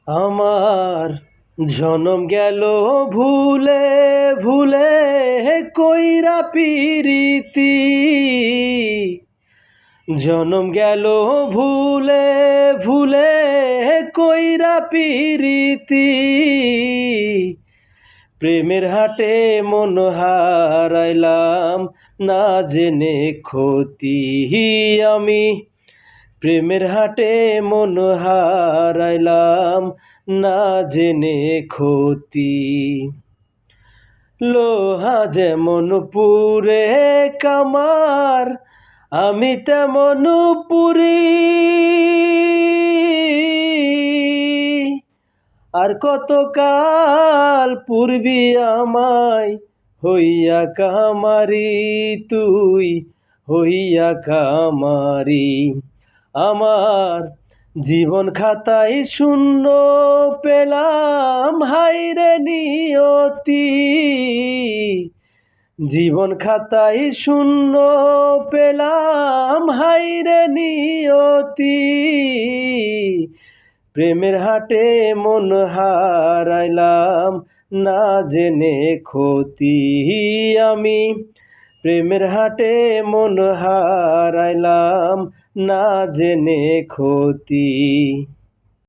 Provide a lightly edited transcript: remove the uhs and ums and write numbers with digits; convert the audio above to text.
আমার জনম গেল ভুলে ভুলে কইরা পিরিতি, জনম গেল ভুলে ভুলে কইরা পিরিতি। প্রেমের হাটে মন হারাইলাম না জেনে ক্ষতি আমি, প্রেমের হাটে মন হারাইলাম না জেনে ক্ষতি। লোহা যেমন পুরে কামার, আমি তেমন পুরি। আর কতকাল পূর্বি আমায় হইয়া কামারি, তুই হইয়া কামারি। আমার জীবন খাতায় শূন্য পেলাম, হায়রে নিয়তি। জীবন খাতায় শূন্য পেলাম, হায়রে নিয়তি। প্রেমের হাটে মন হারাইলাম না জেনে ক্ষতি আমি, প্রেমের হাটে মন হারাইলাম না জেনে ক্ষতি।